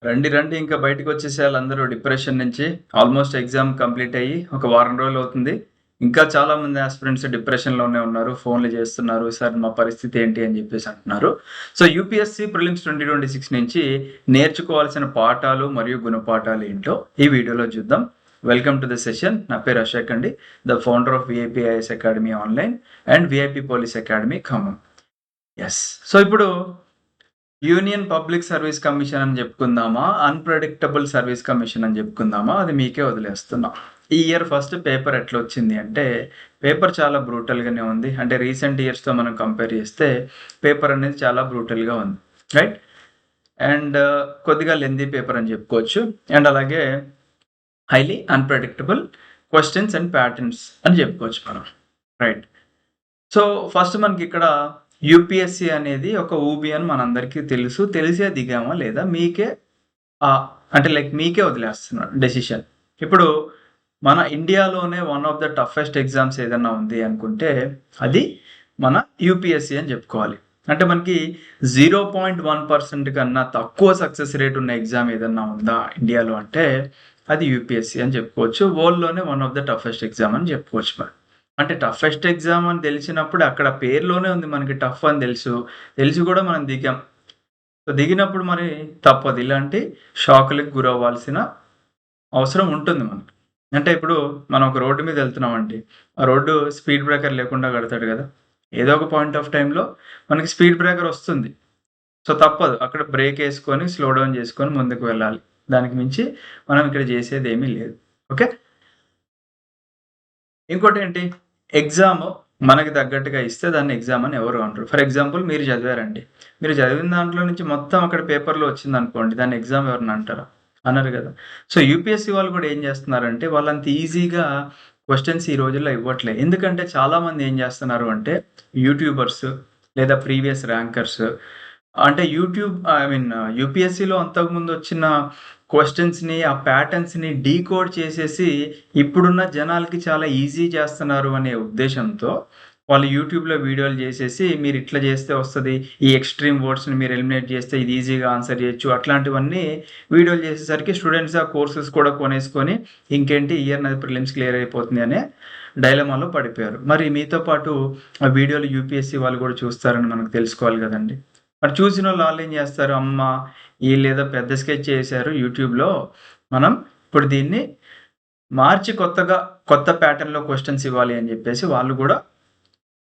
రండి రండి ఇంకా బయటకొచ్చేసేయాలి అందరూ డిప్రెషన్ నుంచి. ఆల్మోస్ట్ ఎగ్జామ్ కంప్లీట్ అయ్యి ఒక వారం రోజులవుతుంది. ఇంకా చాలా మంది యాస్పిరెంట్స్ డిప్రెషన్‌లోనే ఉన్నారు. ఫోన్‌లు చేస్తున్నారు. సార్ మా పరిస్థితి ఏంటి అని చెప్పేసి అంటున్నారు. సో, యూపీఎస్‌సి ప్రిలిమ్స్ 2026 నుంచి నేర్చుకోవాల్సిన పాఠాలు మరియు గుణపాఠాలు ఏంటో ఈ వీడియోలో చూద్దాం. Welcome to the session. నా పేరు అశోక్ అండి. The founder of VIP IAS academy online and VIP police academy Khammam. Yes. So, ఇప్పుడు యూనియన్ పబ్లిక్ సర్వీస్ కమిషన్ అని చెప్పుకుందామా? అన్‌ప్రెడిక్టబుల్ సర్వీస్ కమిషన్ అని చెప్పుకుందామా? అది మీకే వదిలేస్తున్నా. ఈ ఇయర్ ఫస్ట్ పేపర్ ఎట్లొచ్చింది అంటే, పేపర్ చాలా బ్రూటల్‌గానే ఉంది. అంటే రీసెంట్ ఇయర్స్‌తో మనం కంపేర్ చేస్తే పేపర్ అనేది చాలా బ్రూటల్‌గా ఉంది. రైట్? అండ్ కొద్దిగా లెంథీ పేపర్ అని చెప్పుకోవచ్చు. అండ్ అలాగే highly unpredictable questions and patterns అని చెప్పుకోవచ్చు మనం. రైట్. సో, ఫస్ట్ మనకిక్కడ యూపీఎస్‌సి అనేది ఒక ఊబి అని మనందరికీ తెలుసు. తెలిసే దిగామా లేదా మీకే అంటే మీకే వదిలేస్తున్నా డెసిషన్. ఇప్పుడు మన ఇండియాలోనే one of the toughest exams ఏదన్నా ఉంది అనుకుంటే అది మన యూపీఎస్‌సి అని చెప్పుకోవాలి. అంటే మనకి 0.1% కన్నా తక్కువ సక్సెస్ రేట్ ఉన్న ఎగ్జామ్ ఏదన్నా ఉందా ఇండియాలో అంటే అది యూపీఎస్‌సి అని చెప్పుకోవచ్చు. వరల్డ్‌లోనే one of the toughest exam అని చెప్పుకోవచ్చు మరి. అంటే టఫెస్ట్ ఎగ్జామ్ అని తెలిసినప్పుడు అక్కడ పేరులోనే ఉంది మనకి టఫ్ అని తెలుసు. తెలిసి కూడా మనం దిగాం. సో, దిగినప్పుడు మరి తప్పదు. ఇలాంటి షాకులకి గురవ్వాల్సిన అవసరం ఉంటుంది మనకి. అంటే ఇప్పుడు మనం ఒక రోడ్డు మీద వెళ్తున్నామండి. ఆ రోడ్డు స్పీడ్ బ్రేకర్ లేకుండా కడతాడు కదా! ఏదో ఒక పాయింట్ ఆఫ్ టైమ్‌లో మనకి స్పీడ్ బ్రేకర్ వస్తుంది. సో, తప్పదు. అక్కడ బ్రేకేసుకొని స్లో డౌన్ చేసుకొని ముందుకు వెళ్ళాలి. దానికి మించి మనం ఇక్కడ చేసేదేమీ లేదు. ఓకే. ఇంకోటేంటి ఎగ్జామ్ మనకి తగ్గట్టుగా ఇస్తే దాన్ని ఎగ్జామ్ అని ఎవరు అనరు. ఫర్ ఎగ్జాంపుల్ మీరు చదివారండి. మీరు చదివిన దాంట్లో నుంచి మొత్తం అక్కడ పేపర్‌లో వచ్చిందనుకోండి. దాన్ని ఎగ్జామ్ ఎవరైనా అంటారా? అనరు గదా! సో, యూపీఎస్‌సి వాళ్ళు కూడా ఏం చేస్తున్నారంటే వాళ్ళంత ఈజీగా క్వెషన్స్ ఈ రోజుల్లో ఇవ్వట్లే. ఎందుకంటే చాలామంది ఏం చేస్తున్నారు అంటే యూట్యూబర్స్ లేదా ప్రీవియస్ ర్యాంకర్స్ అంటే యూపీఎస్‌సిలో అంతకుముందు వచ్చిన క్వెషన్స్‌ని, ఆ ప్యాటర్న్స్‌ని డీకోడ్ చేసేసి ఇప్పుడున్న జనాలకి చాలా ఈజీ చేస్తున్నారు అనే ఉద్దేశంతో వాళ్ళు యూట్యూబ్‌లో వీడియోలు చేసేసి మీరు ఇట్లా చేస్తే వస్తది. ఈ ఎక్స్‌ట్రీమ్ వర్డ్స్‌ని మీరు ఎలిమినేట్ చేస్తే ఇది ఈజీగా ఆన్సర్ చేయొచ్చు. అట్లాంటివన్నీ వీడియోలు చేసేసరికి స్టూడెంట్స్ ఆ కోర్సెస్ కూడా కొనేసుకొని ఇంకేంటి ఇయర్ నాది ప్రిలిమ్స్ క్లియర్ అయిపోతుంది అనే డైలమాలో పడిపోయారు. మరి మీతో పాటు ఆ వీడియోలు యూపీఎస్‌సి వాళ్ళు కూడా చూస్తారని మనకు తెలుసుకోవాలి కదండీ! మరి చూసినోళ్ళు ఆళ్ళేం జేస్తారు, అమ్మ ఈళ్ళేదో పెద్ద స్కెచ్ చేశారు యూట్యూబ్‌లో. మనం ఇప్పుడు దీన్ని మార్చి కొత్త ప్యాటర్న్‌లో క్వెషన్స్ ఇవ్వాలి అని జెప్పేసి వాళ్ళు గూడా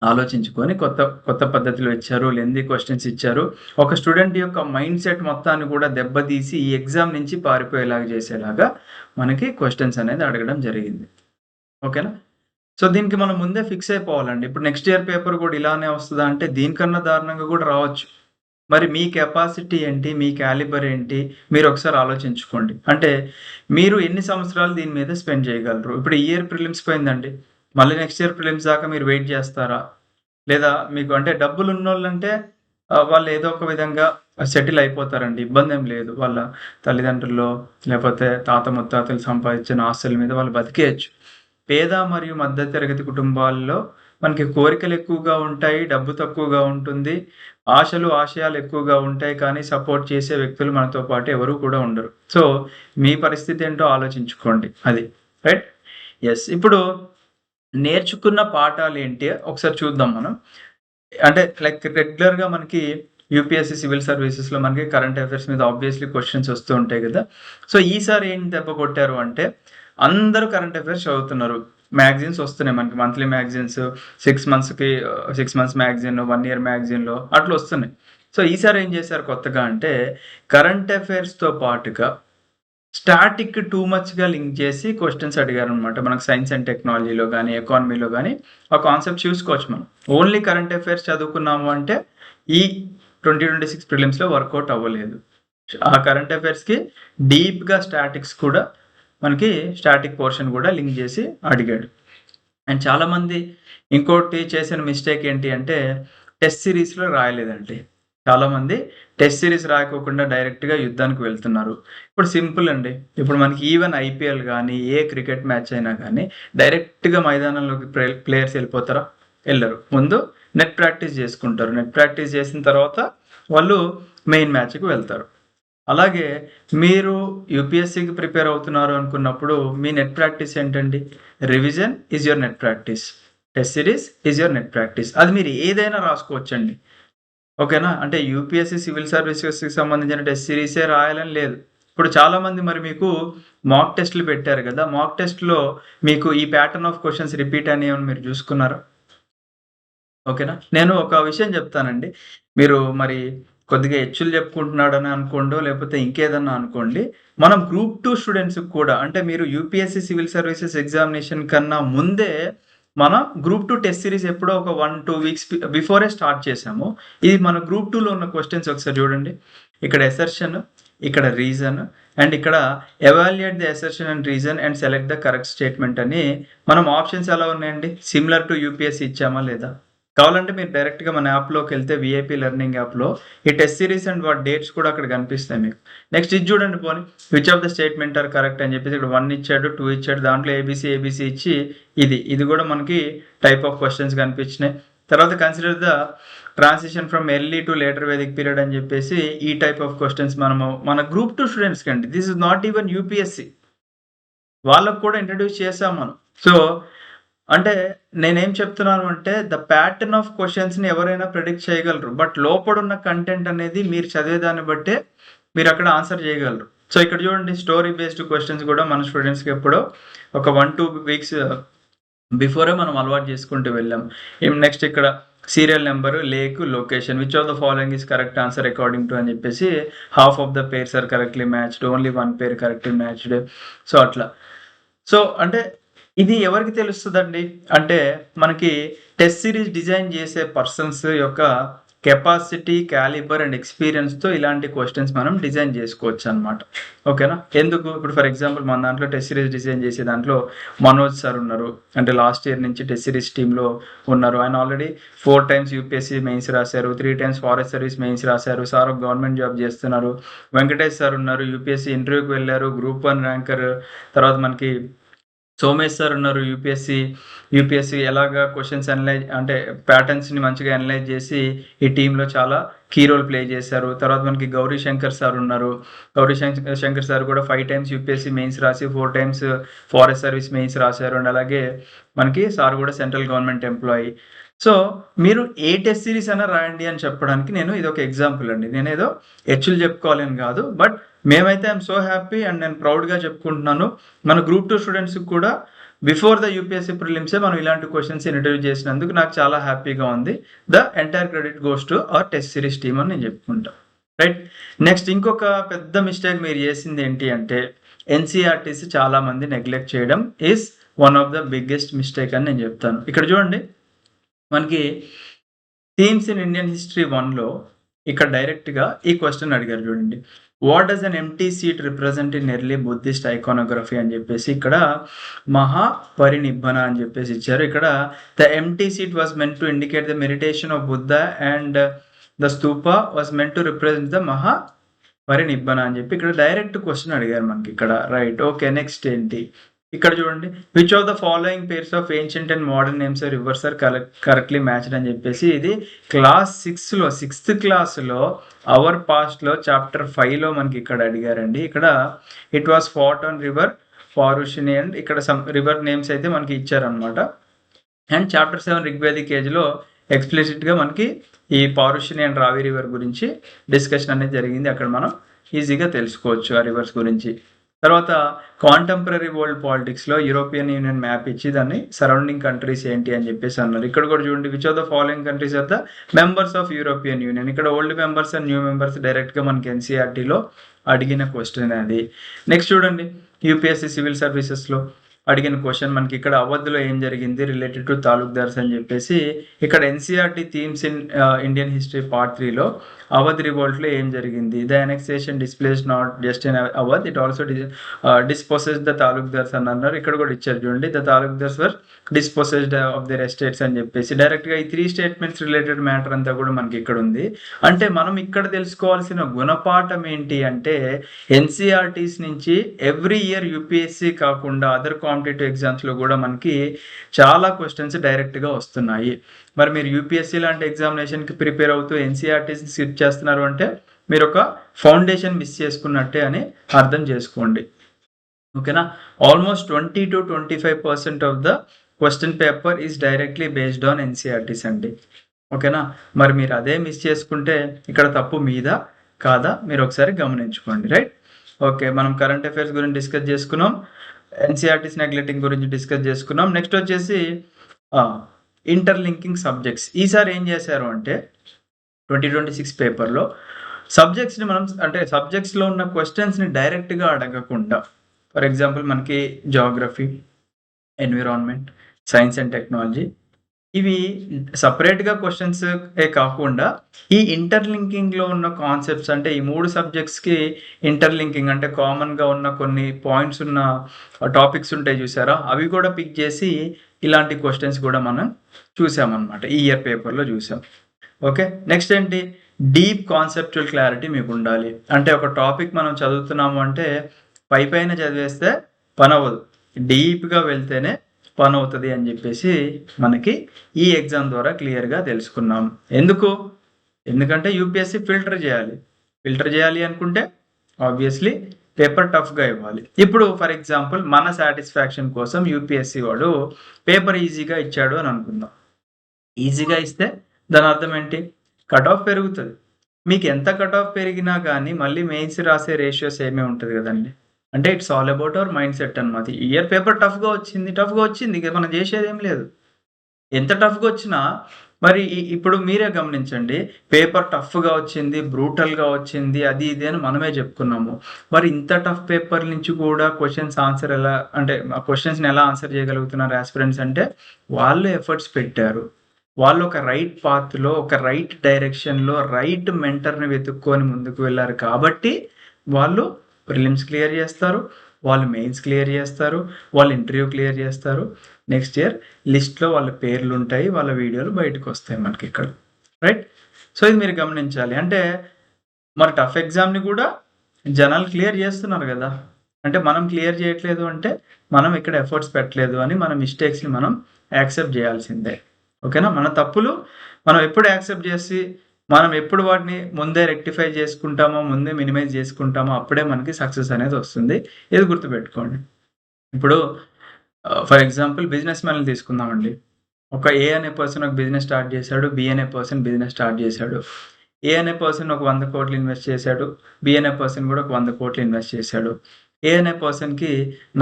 ఆలోచించుకొని కొత్త కొత్త పద్ధతిలో ఇచ్చారు. లెంథీ క్వెషన్స్ ఇచ్చారు. ఒక స్టూడెంట్ యొక్క మైండ్‌సెట్ మొత్తాన్ని గూడా దెబ్బతీసి ఈ ఎగ్జామ్ నుంచి పారిపోయేలాగా జేసేలాగా మనకి క్వెషన్స్ అనేది అడగడం జరిగింది. ఓకేనా? సో, దీనికి మనం ముందే ఫిక్స్ అయిపోవాలండి. ఇప్పుడు నెక్స్ట్ ఇయర్ పేపర్ గూడా ఇలానే వస్తదా అంటే దీనికన్నా దారుణంగా గూడా రావచ్చు. మరి మీ కెపాసిటీ ఏంటి? మీ క్యాలిబర్ ఏంటి? మీరొకసారి ఆలోచించుకోండి. అంటే మీరు ఎన్ని సంవత్సరాలు దీని మీద స్పెండ్ చేయగలరు? ఇప్పుడు ఈ ఇయర్ ప్రిలిమ్స్ పోయిందండి. మళ్ళీ నెక్స్ట్ ఇయర్ ప్రిలిమ్స్ దాకా మీరు వెయిట్ చేస్తారా? లేదా మీకు అంటే డబ్బులున్నోళ్ళంటే వాళ్ళు ఏదో ఒక విధంగా సెటిల్ అయిపోతారండి. ఇబ్బందేం లేదు. వాళ్ళ తల్లిదండ్రుల్లో లేపోతే తాత ముత్తాతలు సంపాదించిన ఆస్తుల మీద వాళ్ళు బతికేయొచ్చు. పేద మరియు మధ్య తరగతి కుటుంబాల్లో మనకి కోరికలు ఎక్కువగా ఉంటాయి. డబ్బు తక్కువగా ఉంటుంది. ఆశయాలు ఎక్కువగా ఉంటాయి. కానీ సపోర్ట్ చేసే వ్యక్తులు మనతో పాటు ఎవరు కూడా ఉండరు. సో, మీ పరిస్థితి ఏంటో ఆలోచించుకోండి. అది. రైట్? యెస్. ఇప్పుడు నేర్చుకున్న పాఠాలేంటి ఒకసారి చూద్దాం మనం. అంటే రెగ్యులర్‌గా మనకి యూపీఎస్‌సి సివిల్ సర్వీసెస్‌లో మనకి కరెంట్ అఫైర్స్ మీద ఆబ్వియస్‌లీ క్వెషన్స్ వస్తూ ఉంటాయి గదా! సో, ఈసారి ఏం దెబ్బ కొట్టారు అంటే అందరూ కరెంట్ అఫైర్స్ చదువుతున్నారు. మ్యాగజైన్స్ వస్తున్నాయి మనకి మంత్లీ మ్యాగజైన్స్ 6 మంత్స్‌కి 6 మంత్స్ మ్యాగజైన్, 1 ఇయర్ మ్యాగజైన్‌లో అట్లా వస్తున్నాయి. సో, ఈసారి ఏం చేశారు కొత్తగా అంటే కరెంట్ అఫైర్స్‌తో పాటుగా స్టాటిక్ టూ మచ్‌గా లింక్ చేసి క్వెషన్స్ అడిగారనమాట. మనకు సైన్స్ అండ్ టెక్నాలజీలో గాని, ఎకానమీలో గాని ఆ కాన్సెప్ట్ చూసుకోవచ్చు మనం. ఓన్లీ కరెంట్ అఫైర్స్ చదువుకున్నాము అంటే ఈ 2026 ప్రిలిమ్స్‌లో వర్కౌట్ అవ్వలేదు. ఆ కరెంట్ అఫైర్స్‌కి డీప్‌గా స్టాటిక్స్ కూడా మనకి స్టాటిక్ పోర్షన్ కూడా లింక్ చేసి అడిగాడు. అండ్ చాలామంది ఇంకోటి చేసిన మిస్టేక్ ఏంటి అంటే టెస్ట్ సిరీస్‌లో రాయలేదండి. చాలామంది టెస్ట్ సిరీస్ రాయకోకుండా డైరెక్ట్‌గా యుద్ధానికి వెళ్తున్నారు. ఇప్పుడు సింపుల్ అండి. ఇప్పుడు మనకి ఈవెన్ ఐపీఎల్ గాని, ఏ క్రికెట్ మ్యాచ్ అయినా గాని డైరెక్ట్‌గా మైదానంలోకి ప్లేయర్స్ ఎళ్ళిపోతారా? ఎళ్ళరు. ముందు నెట్ ప్రాక్టీస్ చేసుకుంటారు. నెట్ ప్రాక్టీస్ చేసిన తర్వాత వాళ్ళు మెయిన్ మ్యాచ్‌కి వెళ్తారు. అలాగే మీరు యూపీఎస్సీకి ప్రిపేర్ అవుతున్నారు అనుకున్నప్పుడు మీ నెట్ ప్రాక్టీస్ ఏంటండి? Revision is your net practice. Test series is your net practice. అది మీరు ఏదైనా రాసుకోవచ్చండి. ఓకేనా? అంటే యూపీఎస్సీ సివిల్ సర్వీసెస్‌కి సంబంధించిన టెస్ట్ సిరీసే రాయాలని లేదు. ఇప్పుడు చాలామంది మరి మీకు మాక్ టెస్ట్‌లు పెట్టారు గదా! మాక్ టెస్ట్‌లో మీకు ఈ ప్యాటర్న్ ఆఫ్ క్వెషన్స్ రిపీట్ అయినయేమన్నా మీరు చూసుకున్నారా? ఓకేనా? నేను ఒక విషయం చెప్తానండి. మీరు మరి కొద్దిగా హెచ్చులు చెప్పుకుంటున్నాడని అనుకోండో, లేకపోతే ఇంకేదన్నా అనుకోండి. మనం గ్రూప్ 2 స్టూడెంట్స్‌కి కూడా అంటే మీరు యూపీఎస్సీ సివిల్ సర్వీసెస్ ఎగ్జామినేషన్ కన్నా ముందే మనం గ్రూప్ 2 టెస్ట్ సీరీస్ ఎప్పుడో ఒక 1, 2 వీక్స్ బిఫోరే స్టార్ట్ చేసాము. ఇది మన గ్రూప్ 2లో ఉన్న క్వెషన్స్ ఒకసారి చూడండి. ఇక్కడ అసర్షన్, ఇక్కడ రీజన్ అండ్ ఇక్కడ evaluate the assertion and reason and select the correct statement అని మనం ఆప్షన్స్ ఎలా ఉన్నాయండి? సిమిలర్ టు యూపీఎస్సీ ఇచ్చామా లేదా? కావాలంటే మీరు డైరెక్ట్‌గా మన యాప్‌లోకి వెళ్తే వీఐపీ లెర్నింగ్ యాప్‌లో ఈ టెస్ట్ సిరీస్ అండ్ వాటి డేట్స్ కూడా అక్కడ కనిపిస్తాయి మీకు. నెక్స్ట్ ఇది చూడండి పోనీ which of the statement are correct అని చెప్పేసి ఇక్కడ 1 ఇచ్చాడు, 2 ఇచ్చాడు. దాంట్లో ఏబీసీ ఇచ్చి ఇది కూడా మనకి టైప్ ఆఫ్ క్వెషన్స్ కనిపించినాయి. తర్వాత consider the transition from early to later Vedic period అని చెప్పేసి ఈ టైప్ ఆఫ్ క్వెషన్స్ మనము మన గ్రూప్ 2 స్టూడెంట్స్‌కి అండి. This is not even UPSC. వాళ్ళకి కూడా ఇంట్రడ్యూస్ చేసాం మనం. సో అంటే నేనేం చెప్తున్నాను అంటే ద ప్యాటర్న్ ఆఫ్ క్వెషన్స్‌ని ఎవరైనా ప్రిడిక్ట్ చేయగలరు. బట్ లోపడున్న కంటెంట్ అనేది మీరు చదివేదాన్ని బట్టే మీరు అక్కడ ఆన్సర్ చేయగలరు. సో ఇక్కడ చూడండి స్టోరీ బేస్డ్ క్వెషన్స్ కూడా మన స్టూడెంట్స్‌కి ఎప్పుడో ఒక 1, 2 వీక్స్ బిఫోరే మనం అలవాటు చేసుకుంటూ వెళ్ళాం. నెక్స్ట్ ఇక్కడ serial number, lake, location which of the following is correct answer according to అని చెప్పేసి half of the pairs are correctly matched, only 1 pair correctly matched. So అట్లా. సో అంటే ఇది ఎవరికి తెలుస్తదండి? అంటే మనకి టెస్ట్ సిరీస్ డిజైన్ చేసే పర్సన్స్ యొక్క కెపాసిటీ, కాలిబర్ అండ్ ఎక్స్‌పీరియన్స్‌తో ఇలాంటి క్వెషన్స్ మనం డిజైన్ చేసుకోవచ్చనమాట. ఓకేనా? ఎందుకు? ఇప్పుడు ఫర్ ఎగ్జాంపుల్ మన దాంట్లో టెస్ట్ సిరీస్ డిజైన్ చేసే దాంట్లో మనోజ్ సార్ ఉన్నారు. అంటే లాస్ట్ ఇయర్ నుంచి టెస్ట్ సిరీస్ టీమ్‌లో ఉన్నారు. ఆయన ఆల్రెడీ 4 టైమ్స్ యూపీఎస్సీ మెయిన్స్ రాశారు. 3 టైమ్స్ ఫారెస్ట్ సర్వీస్ మెయిన్స్ రాశారు. సార్ ఒక గవర్నమెంట్ జాబ్ చేస్తున్నారు. వెంకటేష్ సార్ ఉన్నారు. యూపీఎస్సీ ఇంటర్వ్యూకి వెళ్లారు. Group 1 ranker. తర్వాత మనకి సోమేష్ సార్ ఉన్నారు. యూపీఎస్సీ ఎలాగా క్వెషన్స్ అంటే ప్యాటర్న్స్‌ని మంచిగా అనలైజ్ చేసి ఈ టీమ్‌లో చాలా కీ రోల్ ప్లే చేశారు. తర్వాత మనకి గౌరీ శంకర్ సార్ ఉన్నారు. శంకర్ సార్ కూడా 5 టైమ్స్ యూపీఎస్సీ మెయిన్స్ రాసి 4 టైమ్స్ ఫారెస్ట్ సర్వీస్ మెయిన్స్ రాశారు. అండ్ అలాగే మనకి సార్ కూడా సెంట్రల్ గవర్నమెంట్ ఎంప్లాయీ. సో మీరు ఏ టెస్ట్ సిరీస్ అయినా రాయండి అని చెప్పడానికి నేను ఇదొక ఎగ్జాంపుల్ అండి. నేనేదో హెచ్చులు చెప్పుకోవాలని కాదు. బట్ మేమైతే ఐఎమ్ సో హ్యాపీ అండ్ నేను ప్రౌడ్‌గా చెప్పుకుంటున్నాను. మన గ్రూప్ 2 స్టూడెంట్స్‌కి కూడా బిఫోర్ ద యూపీఎస్సీ ప్రిలిమ్సే మనం ఇలాంటి క్వెషన్స్ ఇంట్రడ్యూస్ చేసినందుకు నాకు చాలా హ్యాపీగా ఉంది. The entire credit goes to our test series team అని నేను చెప్పుకుంటా. రైట్. నెక్స్ట్ ఇంకొక పెద్ద మిస్టేక్ మీరు చేసింది ఏంటి అంటే ఎన్‌సీఈఆర్‌టీస్ చాలా మంది నెగ్లెక్ట్ చేయడం is one of the biggest mistake అని నేను చెప్తాను. ఇక్కడ చూడండి మనకి థీమ్స్ ఇన్ ఇండియన్ హిస్టరీ 1లో ఇక్కడ డైరెక్ట్‌గా ఈ క్వెషన్ అడిగారు చూడండి. What does an empty seat represent in early Buddhist iconography అని చెప్పేసి ఇక్కడ మహాపరినిబ్బన అని చెప్పేసి ఇచ్చారు. ఇక్కడ the empty seat was meant to indicate the meditation of Buddha and the stupa was meant to represent the Mahaparinibbana అని చెప్పి ఇక్కడ డైరెక్ట్ క్వెషన్ అడిగారు మనకి ఇక్కడ. రైట్. ఓకే. నెక్స్ట్ ఏంటి? ఇక్కడ చూడండి which of the following pairs of ancient and modern names are rivers are correctly matched అని చెప్పేసి ఇది క్లాస్ 6లో 6th క్లాస్లో అవర్ పాస్ట్లో చాప్టర్ 5లో మనకి ఇక్కడ అడిగారండి. ఇక్కడ it was fought on river Parushni and ఇక్కడ సమ్ రివర్ నేమ్స్ అయితే మనకి ఇచ్చారనమాట. అండ్ చాప్టర్ 7 రిగ్వేదిక్ ఏజ్లో ఎక్స్ప్లిసిట్గా మనకి ఈ పారుషిని అండ్ రావి రివర్ గురించి డిస్కషన్ అనేది జరిగింది. అక్కడ మనం ఈజీగా తెలుసుకోవచ్చు ఆ రివర్స్ గురించి. తర్వాత కాంటెంపరరీ వరల్డ్ పాలిటిక్స్లో యూరోపియన్ యూనియన్ మ్యాప్ ఇచ్చి దాన్ని సరౌండింగ్ కంట్రీస్ ఏంటి అని చెప్పేసి అన్నారు. ఇక్కడ కూడా చూడండి which of the following countries are the members of European Union. ఇక్కడ old members and new members డైరెక్ట్గా మనకి ఎన్సీఆర్టీలో అడిగిన క్వశ్చన్ అది. నెక్స్ట్ చూడండి యూపీఎస్సీ సివిల్ సర్వీసెస్లో అడిగిన క్వశ్చన్ మనకి ఇక్కడ అవధ్లో ఏం జరిగింది రిలేటెడ్ టు తాలూక్దార్స్ అని చెప్పేసి ఇక్కడ NCERT themes in Indian history part 3లో అవధ్ రివోల్ట్లో ఏం జరిగింది. The annexation displaced not just in Awadh it also dispossessed the taluqdars అని అన్నారు. ఇక్కడ కూడా ఇచ్చారు చూడండి the taluqdars were dispossessed of their estates అని చెప్పేసి డైరెక్ట్గా ఈ 3 స్టేట్మెంట్స్ రిలేటెడ్ మ్యాటర్ అంతా కూడా మనకి ఇక్కడ ఉంది. అంటే మనం ఇక్కడ తెలుసుకోవాల్సిన గుణపాఠం ఏంటి అంటే ఎన్సీఆర్టీస్ నుంచి ఎవ్రీ ఇయర్ యూపీఎస్సీ కాకుండా అదర్ కాంపిటేటివ్ ఎగ్జామ్స్లో కూడా మనకి చాలా క్వశ్చన్స్ డైరెక్ట్గా వస్తున్నాయి. మరి మీరు యూపీఎస్సీ లాంటి ఎగ్జామినేషన్కి ప్రిపేర్ అవుతూ ఎన్సీఆర్టీస్ని స్కిప్ చేస్తున్నారు అంటే మీరు ఒక ఫౌండేషన్ మిస్ చేసుకున్నట్టే అని అర్థం చేసుకోండి. ఓకేనా? Almost 20-25% of the question paper is directly based on NCERTs అండి. ఓకేనా? మరి మీరు అదే మిస్ చేసుకుంటే ఇక్కడ తప్పు మీద కాదా మీరు ఒకసారి గమనించుకోండి. రైట్? ఓకే, మనం కరెంట్ అఫైర్స్ గురించి డిస్కస్ చేసుకున్నాం, ఎన్సీఆర్టీస్ నెగ్లెక్టింగ్ గురించి డిస్కస్ చేసుకున్నాం. నెక్స్ట్ వచ్చేసి ఇంటర్లింకింగ్ సబ్జెక్ట్స్. ఈసారి ఏం చేశారు అంటే 2026 పేపర్లో సబ్జెక్ట్స్ని మనం అంటే సబ్జెక్ట్స్లో ఉన్న క్వశ్చన్స్ని డైరెక్ట్గా అడగకుండా, ఫర్ ఎగ్జాంపుల్ మనకి geography, environment, science and technology, ఇవి సపరేట్గా క్వశ్చన్స్ కాకుండా ఈ ఇంటర్లింకింగ్లో ఉన్న కాన్సెప్ట్స్, అంటే ఈ 3 సబ్జెక్ట్స్కి ఇంటర్లింకింగ్ అంటే కామన్గా ఉన్న కొన్ని పాయింట్స్ ఉన్న టాపిక్స్ ఉంటాయి చూసారా, అవి కూడా పిక్ చేసి ఇలాంటి క్వశ్చన్స్ కూడా మనం చూసామన్నమాట, ఈ ఇయర్ పేపర్లో చూసాం. ఓకే, నెక్స్ట్ ఏంటి, డీప్ కాన్సెప్చువల్ క్లారిటీ మీకు ఉండాలి. అంటే ఒక టాపిక్ మనం చదువుతున్నాము అంటే పైన చదివేస్తే పని అవ్వదు, డీప్గా వెళ్తేనే పని అవుతుంది అని చెప్పేసి మనకి ఈ ఎగ్జామ్ ద్వారా క్లియర్గా తెలుసుకున్నాం. ఎందుకంటే యూపీఎస్సీ ఫిల్టర్ చేయాలి అనుకుంటే ఆబ్వియస్లీ పేపర్ టఫ్గా ఇవ్వాలి. ఇప్పుడు ఫర్ ఎగ్జాంపుల్ మన సాటిస్ఫాక్షన్ కోసం యూపీఎస్సీ వాడు పేపర్ ఈజీగా ఇచ్చాడు అని అనుకుందాం. ఈజీగా ఇస్తే దాని అర్థం ఏంటి, కట్ ఆఫ్ పెరుగుతుంది. మీకు ఎంత కట్ ఆఫ్ పెరిగినా కానీ మళ్ళీ మెయిన్స్ రాసే రేషియోస్ ఏమీ ఉంటుంది కదండి. అంటే it's all about our mind set అనమాట. ఇయర్ పేపర్ టఫ్గా వచ్చింది, ఇక మనం చేసేది ఏం లేదు. ఎంత టఫ్గా వచ్చినా మరి ఇప్పుడు మీరే గమనించండి, పేపర్ టఫ్గా వచ్చింది, బ్రూటల్గా వచ్చింది, అది ఇది అని మనమే చెప్పుకున్నాము. మరి ఇంత టఫ్ పేపర్ నుంచి కూడా క్వశ్చన్స్ ఆన్సర్ ఎలా, అంటే ఆ క్వశ్చన్స్ని ఎలా ఆన్సర్ చేయగలుగుతున్నారు ఆస్పిరెంట్స్ అంటే వాళ్ళు ఎఫర్ట్స్ పెట్టారు. వాళ్ళు ఒక రైట్ పాత్లో, ఒక రైట్ డైరెక్షన్లో, రైట్ మెంటర్ని వెతుక్కొని ముందుకు వెళ్ళారు కాబట్టి వాళ్ళు ప్రిలిమ్స్ క్లియర్ చేస్తారు, వాళ్ళు మెయిన్స్ క్లియర్ చేస్తారు, వాళ్ళు ఇంటర్వ్యూ క్లియర్ చేస్తారు. నెక్స్ట్ ఇయర్ లిస్ట్లో వాళ్ళ పేర్లు ఉంటాయి, వాళ్ళ వీడియోలు బయటకు వస్తాయి మనకి ఇక్కడ. రైట్? సో ఇది మీరు గమనించాలి. అంటే మరి టఫ్ ఎగ్జామ్ని కూడా జనాలు క్లియర్ చేస్తున్నారు కదా, అంటే మనం క్లియర్ చేయట్లేదు అంటే మనం ఇక్కడ ఎఫర్ట్స్ పెట్టలేదు అని మన మిస్టేక్స్ని మనం యాక్సెప్ట్ చేయాల్సిందే. ఓకేనా? మన తప్పులు మనం ఎప్పుడు యాక్సెప్ట్ చేసి మనం ఎప్పుడు వాటిని ముందే రెక్టిఫై చేసుకుంటామో, ముందే మినిమైజ్ చేసుకుంటామో అప్పుడే మనకి సక్సెస్ అనేది వస్తుంది. ఇది గుర్తుపెట్టుకోండి. ఇప్పుడు ఫర్ ఎగ్జాంపుల్ బిజినెస్ మ్యాన్లు తీసుకుందామండి. ఒక ఏ అనే పర్సన్ ఒక బిజినెస్ స్టార్ట్ చేశాడు, బి అనే పర్సన్ బిజినెస్ స్టార్ట్ చేశాడు. ఏ అనే పర్సన్ ఒక 100 కోట్లు ఇన్వెస్ట్ చేశాడు, బి అనే పర్సన్ కూడా ఒక 100 కోట్లు ఇన్వెస్ట్ చేశాడు. ఏ అనే పర్సన్కి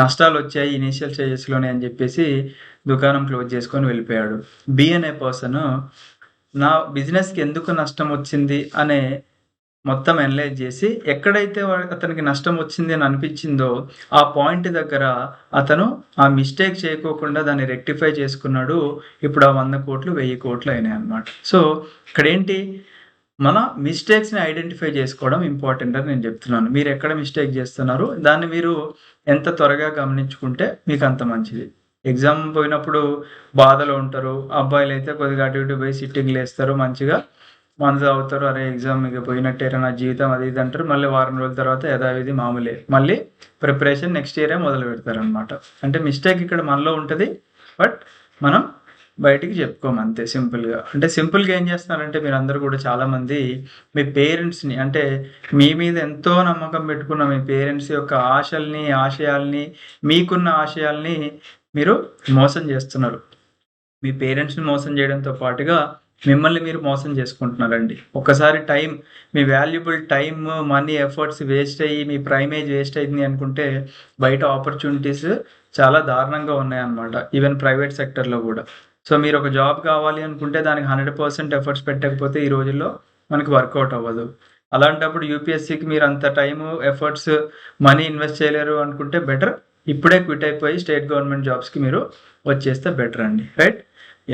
నష్టాలు వచ్చాయి ఇనీషియల్ స్టేజెస్లోనే అని చెప్పేసి దుకాణం క్లోజ్ చేసుకొని వెళ్ళిపోయాడు. బి అనే పర్సన్ నా బిజినెస్కి ఎందుకు నష్టం వచ్చింది అనే మొత్తం అనలైజ్ చేసి ఎక్కడైతే అతనికి నష్టం వచ్చింది అని అనిపించిందో ఆ పాయింట్ దగ్గర అతను ఆ మిస్టేక్ చేయకోకుండా దాన్ని రెక్టిఫై చేసుకున్నాడు. ఇప్పుడు ఆ 100 కోట్లు 1000 కోట్లు అయినాయి అన్నమాట. సో ఇక్కడ ఏంటి, మన మిస్టేక్స్ని ఐడెంటిఫై చేసుకోవడం ఇంపార్టెంట్ అని నేను చెప్తున్నాను. మీరు ఎక్కడ మిస్టేక్ చేస్తున్నారు దాన్ని మీరు ఎంత త్వరగా గమనించుకుంటే మీకు అంత మంచిది. ఎగ్జామ్ పోయినప్పుడు బాధలో ఉంటారు, అబ్బాయిలు అయితే కొద్దిగా అటు ఇటు పోయి సిట్టింగ్లు వేస్తారు, మంచిగా మందు అవుతారు, అరే ఎగ్జామ్ ఇక పోయినట్టేరా నా జీవితం అది ఇది అంటారు. మళ్ళీ వారం రోజుల తర్వాత యథావిధి మామూలే, మళ్ళీ ప్రిపరేషన్ నెక్స్ట్ ఇయరే మొదలు పెడతారు అనమాట. అంటే మిస్టేక్ ఇక్కడ మనలో ఉంటుంది, బట్ మనం బయటికి చెప్పుకోము అంతే సింపుల్గా. అంటే సింపుల్గా ఏం చేస్తున్నారంటే మీరు అందరూ కూడా చాలామంది మీ పేరెంట్స్ని, అంటే మీ మీద ఎంతో నమ్మకం పెట్టుకున్న మీ పేరెంట్స్ యొక్క ఆశల్ని, ఆశయాల్ని, మీకున్న ఆశయాల్ని మీరు మోసం చేస్తున్నారు. మీ పేరెంట్స్ని మోసం చేయడంతో పాటుగా మిమ్మల్ని మీరు మోసం చేసుకుంటున్నారండి. ఒక్కసారి మీ valuable time, money, efforts waste అయ్యి మీ ప్రైమేజ్ వేస్ట్ అయింది అనుకుంటే బయట ఆపర్చునిటీస్ చాలా దారుణంగా ఉన్నాయన్నమాట, ఈవెన్ ప్రైవేట్ సెక్టర్లో కూడా. సో మీరు ఒక జాబ్ కావాలి అనుకుంటే దానికి 100% ఎఫర్ట్స్ పెట్టకపోతే ఈ రోజుల్లో మనకి వర్కౌట్ అవ్వదు. అలాంటప్పుడు యూపీఎస్సీకి మీరు అంత టైము, ఎఫర్ట్స్, మనీ ఇన్వెస్ట్ చేయలేరు అనుకుంటే బెటర్ ఇప్పుడే క్విట్ అయిపోయి స్టేట్ గవర్నమెంట్ జాబ్స్కి మీరు వచ్చేస్తే బెటర్ అండి. రైట్?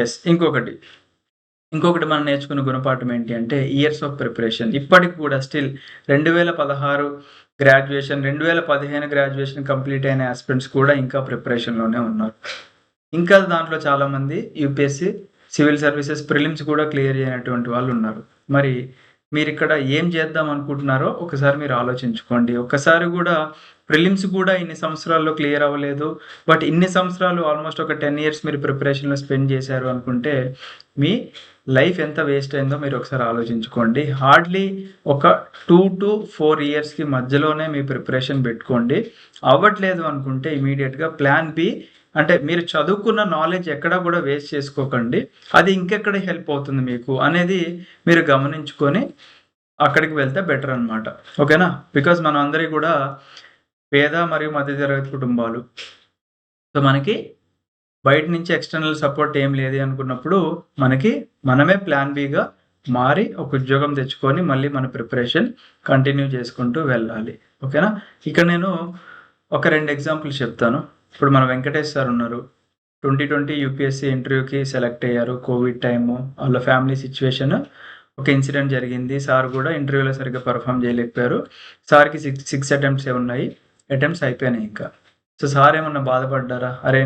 ఎస్. ఇంకొకటి మనం నేర్చుకున్న గుణపాఠం ఏంటి అంటే ఇయర్స్ ఆఫ్ ప్రిపరేషన్. ఇప్పటికి కూడా స్టిల్ 2016 గ్రాడ్యుయేషన్, 2015 గ్రాడ్యుయేషన్ కంప్లీట్ అయిన ఆస్పిరెంట్స్ కూడా ఇంకా ప్రిపరేషన్లోనే ఉన్నారు. ఇంకా దాంట్లో చాలామంది యూపీఎస్సీ, సివిల్ సర్వీసెస్, ప్రిలిమ్స్ కూడా క్లియర్ చేయనటువంటి వాళ్ళు ఉన్నారు. మరి మీరిక్కడ ఏం చేద్దాం అనుకుంటున్నారో ఒకసారి మీరు ఆలోచించుకోండి. ఒక్కసారి గూడా ప్రిలిమ్స్ కూడా ఇన్ని సంవత్సరాల్లో క్లియర్ అవ్వలేదు. బట్ ఇన్ని సంవత్సరాలు ఆల్మోస్ట్ ఒక 10 ఇయర్స్ మీరు ప్రిపరేషన్‌లో స్పెండ్ చేశారు అనుకుంటే, మీ లైఫ్ ఎంత వేస్ట్ అయిందో మీరు ఒకసారి ఆలోచించుకోండి. హార్డ్‌లీ ఒక 2-4 ఇయర్స్‌కి మధ్యలోనే మీ ప్రిపరేషన్ పెట్టుకోండి. అవ్వట్లేదు అనుకుంటే ఇమ్మీడియేట్‌గా ప్లాన్ బి, అంటే మీరు చదువుకున్న నాలెడ్జ్ ఎక్కడా కూడా వేస్ట్ చేసుకోకండి. అది ఇంకెక్కడ హెల్ప్ అవుతుంది మీకు అనేది మీరు గమనించుకొని అక్కడికి వెళ్తే బెటర్ అనమాట. ఓకేనా? బికాజ్ మనం అందరివి కూడా పేద మరియు మధ్యతరగతి కుటుంబాలు. సో, మనకి బయట నుంచి ఎక్స్‌టర్నల్ సపోర్ట్ ఏం లేదు అనుకున్నప్పుడు, మనమే ప్లాన్ బిగా మారి ఒక ఉద్యోగం తెచ్చుకొని మళ్ళీ మన ప్రిపరేషన్ కంటిన్యూ చేసుకుంటూ వెళ్ళాలి. ఓకేనా? ఇక్కడ నేను ఒక 2 ఎగ్జాంపుల్స్ చెప్తాను. ఇప్పుడు మన వెంకటేష్ సార్ ఉన్నారు. 2020 యూపీఎస్సీ ఇంటర్వ్యూకి సెలెక్ట్ అయ్యారు. కోవిడ్ టైము, వాళ్ళ ఫ్యామిలీ సిచ్యువేషన్, ఒక ఇన్సిడెంట్ జరిగింది. సార్ కూడా ఇంటర్వ్యూలో సరిగ్గా పెర్ఫార్మ్ చేయలేకపోయారు. సార్‌కి 6 అటెంప్ట్సే ఉన్నాయి. అటెంప్ట్స్ అయిపోయినాయి ఇంకా. సో, సార్ ఏమన్నా బాధపడ్డారా? అరే!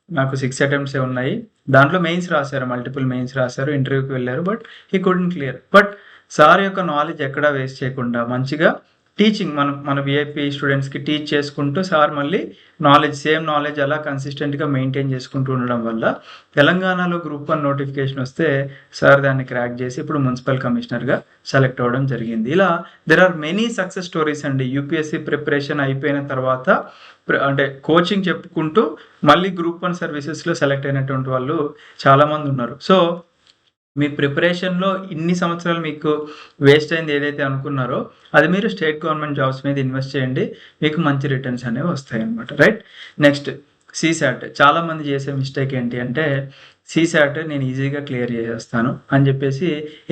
నాకు 6 అటెంప్ట్సే ఉన్నాయి. దాంట్లో మెయిన్స్ రాశారు. మల్టిపుల్ మెయిన్స్ రాశారు. ఇంటర్వ్యూకి వెళ్లారు. But he couldn't clear. But sir యొక్క నాలెడ్జ్ ఎక్కడా వేస్ట్ చేయకుండా మంచిగా టీచింగ్ మన వీఐపీ స్టూడెంట్స్‌కి టీచ్ చేసుకుంటూ సార్ మళ్ళీ సేమ్ నాలెడ్జ్ అలా కన్సిస్టెంట్‌గా మెయింటైన్ చేసుకుంటూ ఉండడం వల్ల తెలంగాణలో గ్రూప్ 1 నోటిఫికేషన్ వస్తే సార్ దాన్ని క్రాక్ చేసి ఇప్పుడు మున్సిపల్ కమిషనర్‌గా సెలెక్ట్ అవ్వడం జరిగింది. ఇలా there are many success stories అండి. యూపీఎస్సీ ప్రిపరేషన్ అయిపోయిన తర్వాత అంటే కోచింగ్ చెప్పుకుంటూ మళ్ళీ గ్రూప్ 1 సర్వీసెస్‌లో సెలెక్ట్ అయినటువంటి వాళ్ళు చాలామంది ఉన్నారు. సో, మీ ప్రిపరేషన్‌లో ఇన్ని సంవత్సరాలు మీకు వేస్ట్ అయింది ఏదైతే అనుకున్నారో, అది మీరు స్టేట్ గవర్నమెంట్ జాబ్స్ మీద ఇన్వెస్ట్ చేయండి. మీకు మంచి రిటర్న్స్ అనేవి వస్తాయన్నమాట. రైట్? Next CSAT. చాలామంది చేసే మిస్టేక్ ఏంటి అంటే, సీసాట్ నేను ఈజీగా క్లియర్ చేసేస్తాను అని చెప్పేసి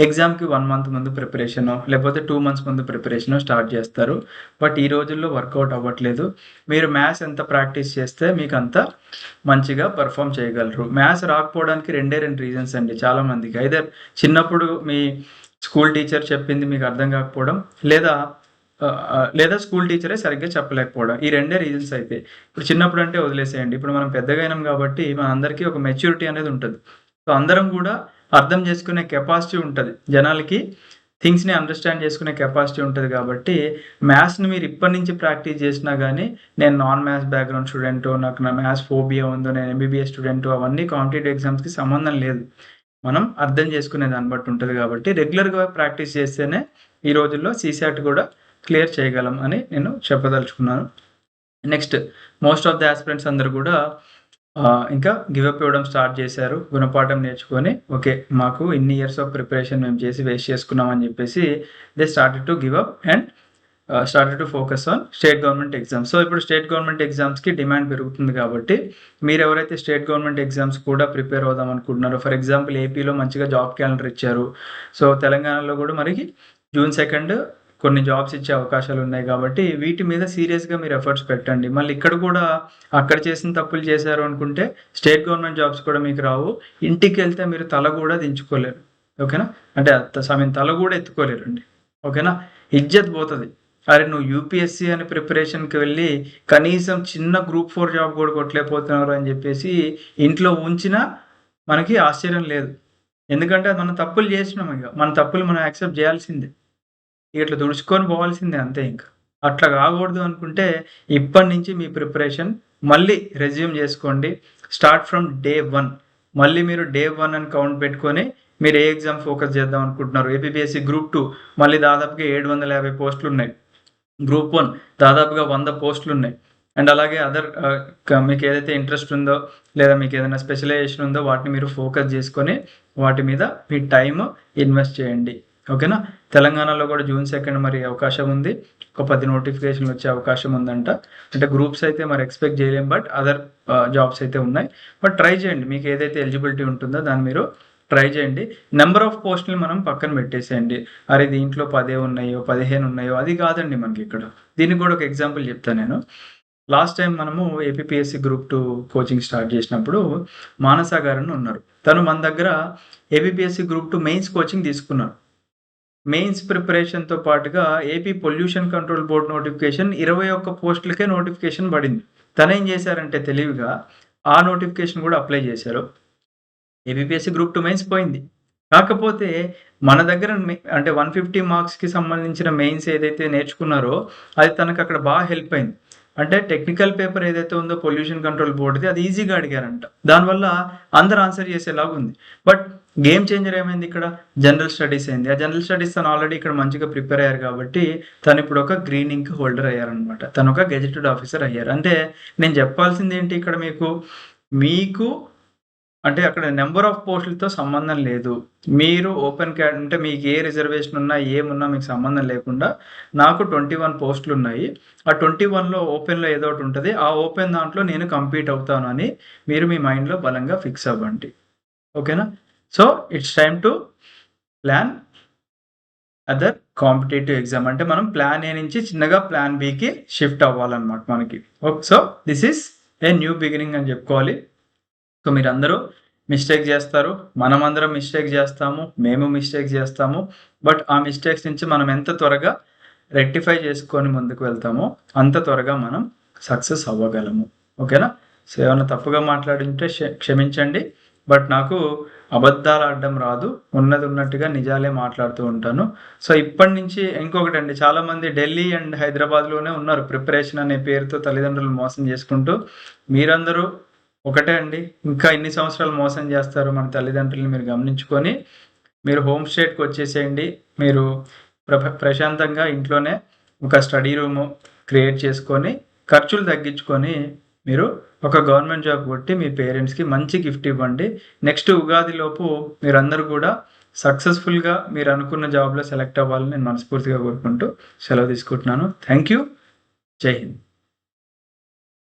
ఎగ్జామ్‌కి 1 మంత్ ముందు ప్రిపరేషనో, లేకపోతే 2 మంత్స్ ముందు ప్రిపరేషనో స్టార్ట్ చేస్తారు. బట్ ఈ రోజుల్లో వర్కౌట్ అవ్వట్లేదు. మీరు మ్యాథ్స్ ఎంత ప్రాక్టీస్ చేస్తే మీకంత మంచిగా పెర్ఫార్మ్ చేయగలరు. మ్యాథ్స్ రాకపోవడానికి 2 రీజన్స్ అండి చాలామందికి. ఐదర్ చిన్నప్పుడు మీ స్కూల్ టీచర్ చెప్పింది మీకు అర్థం కాకపోవడం, లేదా స్కూల్ టీచరే సరిగ్గా చెప్పలేకపోవడం. ఈ 2 రీజన్స్ అయితే. ఇప్పుడు చిన్నప్పుడు అంటే వదిలేసేయండి. ఇప్పుడు మనం పెద్దగా అయినాం కాబట్టి మనందరికీ ఒక మెచ్యూరిటీ అనేది ఉంటది. సో, అందరం కూడా అర్థం చేసుకునే కెపాసిటీ ఉంటది. జనాలకి థింగ్స్‌ని అండర్‌స్టాండ్ చేసుకునే కెపాసిటీ ఉంటది కాబట్టి, మ్యాథ్స్‌ని మీరు ఇప్పటి నుంచి ప్రాక్టీస్ చేసినా గానీ, నేను నాన్ మ్యాథ్స్ బ్యాక్‌గ్రౌండ్ స్టూడెంటో, నాకు నా మ్యాథ్స్ ఫోబియా ఉందో, నేను ఎంబీబీఎస్ స్టూడెంటో అవన్నీ కాంపిటీటివ్ ఎగ్జామ్స్‌కి సంబంధం లేదు. మనం అర్థం చేసుకునే దాన్ని బట్టి ఉంటది కాబట్టి, రెగ్యులర్‌గా ప్రాక్టీస్ చేస్తేనే ఈ రోజుల్లో సీసాట్ కూడా క్లియర్ చేయగలం అని నేను చెప్పదలుచుకున్నాను. Next most of the aspirants అందరూ కూడా ఇంకా గివ్ అప్ ఇవ్వడం స్టార్ట్ చేశారు. గుణపాఠం నేర్చుకొని ఓకే, మాకు ఇన్ని ఇయర్స్ ఆఫ్ ప్రిపరేషన్ మేము చేసి వేస్ట్ చేసుకున్నాం అని చెప్పేసి they started to give up and started to focus on state government exams. So, ఇప్పుడు స్టేట్ గవర్నమెంట్ ఎగ్జామ్స్‌కి డిమాండ్ పెరుగుతుంది కాబట్టి, మీరు ఎవరైతే స్టేట్ గవర్నమెంట్ ఎగ్జామ్స్ కూడా ప్రిపేర్ అవుదాం అనుకుంటున్నారో, ఫర్ ఎగ్జాంపుల్ ఏపీలో మంచిగా జాబ్ క్యాలెండర్ ఇచ్చారు. సో, తెలంగాణలో కూడా మరి జూన్ 2 కొన్ని జాబ్స్ ఇచ్చే అవకాశాలు ఉన్నాయి కాబట్టి, వీటి మీద సీరియస్‌గా మీరు ఎఫర్ట్స్ పెట్టండి. మళ్ళీ ఇక్కడ కూడా అక్కడ చేసిన తప్పులు చేశారు అనుకుంటే, స్టేట్ గవర్నమెంట్ జాబ్స్ కూడా మీకు రావు. ఇంటికెళ్తే మీరు తల కూడా దించుకోలేరు. ఓకేనా? అంటే తల కూడా ఎత్తుకోలేరండి. ఓకేనా? ఇజ్జత్ పోతది. అరే! నువ్వు యూపీఎస్సీ అని ప్రిపరేషన్‌కి వెళ్ళి కనీసం చిన్న గ్రూప్ 4 జాబ్ కూడా కొట్టలేకపోతున్నారు అని చెప్పేసి ఇంట్లో ఉంచినా మనకి ఆశ్చర్యం లేదు. ఎందుకంటే మనం తప్పులు చేసినాం ఇగ. మన తప్పులు మనం యాక్సెప్ట్ చేయాల్సిందే. ఇట్లా తుడుచుకొని పోవాల్సిందే అంతే ఇంక. అట్లా కాకూడదు అనుకుంటే ఇప్పటి నుంచి మీ ప్రిపరేషన్ మళ్ళీ రెజ్యూమ్ చేసుకోండి. Start from day 1. మళ్ళీ మీరు డే 1 అని కౌంట్ పెట్టుకొని మీరు ఏ ఎగ్జామ్ ఫోకస్ చేద్దాం అనుకుంటున్నారు. ఏపీపీఎస్సీ గ్రూప్ 2 మళ్ళీ దాదాపుగా 750 పోస్టులున్నాయి. గ్రూప్ 1 దాదాపుగా 100 పోస్టులున్నాయి. అండ్ అలాగే అదర్ మీకు ఏదైతే ఇంట్రెస్ట్ ఉందో, లేదా మీకు ఏదైనా స్పెషలైజేషన్ ఉందో వాటిని మీరు ఫోకస్ చేసుకొని వాటి మీద మీ టైమ్ ఇన్వెస్ట్ చేయండి. ఓకేనా? తెలంగాణలో కూడా జూన్ 2 మరి అవకాశం ఉంది. ఒక 10 నోటిఫికేషన్లు వచ్చే అవకాశం ఉందంట. అంటే గ్రూప్స్ అయితే మరి ఎక్స్పెక్ట్ చేయలేం. బట్ అదర్ జాబ్స్ అయితే ఉన్నాయి. బట్ ట్రై చేయండి. మీకు ఏదైతే ఎలిజిబిలిటీ ఉంటుందో దాన్ని మీరు ట్రై చేయండి. నెంబర్ ఆఫ్ పోస్టులు మనం పక్కన పెట్టేసేయండి. అరే! దీంట్లో 10 ఉన్నాయో, 15 ఉన్నాయో అది కాదండి మనకి ఇక్కడ. దీనికి కూడా ఒక ఎగ్జాంపుల్ చెప్తాను నేను. లాస్ట్ టైం మనము ఏపీపీఎస్సీ గ్రూప్ 2 కోచింగ్ స్టార్ట్ చేసినప్పుడు మానస గారని ఉన్నారు. తను మన దగ్గర ఏపీపీఎస్సీ గ్రూప్ 2 మెయిన్స్ కోచింగ్ తీసుకున్నారు. మెయిన్స్ ప్రిపరేషన్‌తో పాటుగా AP pollution control board notification 21 పోస్టులకే నోటిఫికేషన్ పడింది. తనేం చేశారంటే తెలివిగా ఆ నోటిఫికేషన్ కూడా అప్లై చేశారు. ఏపీపీఎస్సీ గ్రూప్ 2 మెయిన్స్ పోయింది. కాకపోతే మన దగ్గర అంటే 150 మార్క్స్‌కి సంబంధించిన మెయిన్స్ ఏదైతే నేర్చుకున్నారో, అది తనకక్కడ హెల్ప్ అయింది. అంటే టెక్నికల్ పేపర్ ఏదైతే ఉందో పొల్యూషన్ కంట్రోల్ బోర్డ్‌ది అది ఈజీగా అడిగారంట. దానివల్ల అందరూ ఆన్సర్ చేసేలాగుంది. బట్ గేమ్ చేంజర్ ఏమైంది ఇక్కడ? జనరల్ స్టడీస్ అయింది. ఆ జనరల్ స్టడీస్ తను ఆల్రెడీ ఇక్కడ మంచిగా ప్రిపేర్ అయ్యారు కాబట్టి, తనిప్పుడు ఒక గ్రీన్ ఇంక్ హోల్డర్ అయ్యారనమాట. తనొక గెజెటెడ్ ఆఫీసర్ అయ్యారు. అంటే నేను చెప్పాల్సిందేంటి ఇక్కడ మీకు అంటే అక్కడ నెంబర్ ఆఫ్ పోస్టులతో సంబంధం లేదు. మీరు అంటే మీకు ఏ రిజర్వేషన్ ఉన్నా, ఏమున్నా మీకు సంబంధం లేకుండా నాకు 21 పోస్టులున్నాయి. ఆ 21లో ఓపెన్‌లో ఏదో ఒకటి ఉంటది. ఆ ఓపెన్ దాంట్లో నేను కంపీట్ అవుతాను అని మీరు మీ మైండ్‌లో బలంగా ఫిక్స్ అవ్వండి. ఓకేనా? So, it's time to plan other competitive exam. అంటే మనం ప్లాన్ ఏ నుంచి చిన్నగా ప్లాన్ బికి షిఫ్ట్ అవ్వాలన్నమాట మనకి. So, this is a new beginning అని చెప్పుకోవాలి. సో, మీరందరూ మిస్టేక్ చేస్తారు. మనమందరం మిస్టేక్ చేస్తాము. మేము మిస్టేక్ చేస్తాము. బట్ ఆ మిస్టేక్స్ నుంచి మనం ఎంత త్వరగా రెక్టిఫై చేసుకొని ముందుకు వెళ్తామో, అంత త్వరగా మనం సక్సెస్ అవ్వగలము. ఓకేనా? సో, ఏమన్నా తప్పుగా మాట్లాడుంటే క్షమించండి. బట్ నాకు అబద్ధాలు ఆడడం రాదు. ఉన్నది ఉన్నట్టుగా నిజాలే మాట్లాడుతూ ఉంటాను. సో, ఇప్పటి నుంచి ఇంకొకటండి, చాలామంది ఢిల్లీ అండ్ హైదరాబాద్‌లోనే ఉన్నారు. ప్రిపరేషన్ అనే పేరుతో తల్లిదండ్రులను మోసం చేసుకుంటూ. మీరందరూ ఒకటే అండి. ఇంకా ఎన్ని సంవత్సరాలు మోసం చేస్తారో మన తల్లిదండ్రులని మీరు గమనించుకొని, మీరు హోమ్ స్టేట్‌కి వచ్చేసేయండి. మీరు ప్రశాంతంగా ఇంట్లోనే ఒక స్టడీ రూము క్రియేట్ చేసుకొని, ఖర్చులు తగ్గించుకొని, మీరు ఒక గవర్నమెంట్ జాబ్ కొట్టి మీ పేరెంట్స్‌కి మంచి గిఫ్ట్ ఇవ్వండి. నెక్స్ట్ ఉగాదిలోపు మీరందరూ కూడా సక్సెస్‌ఫుల్‌గా మీరు అనుకున్న జాబ్‌లో సెలెక్ట్ అవ్వాలని నేను మనస్ఫూర్తిగా కోరుకుంటూ సెలవు తీసుకుంటున్నాను. Thank you. జై హింద్.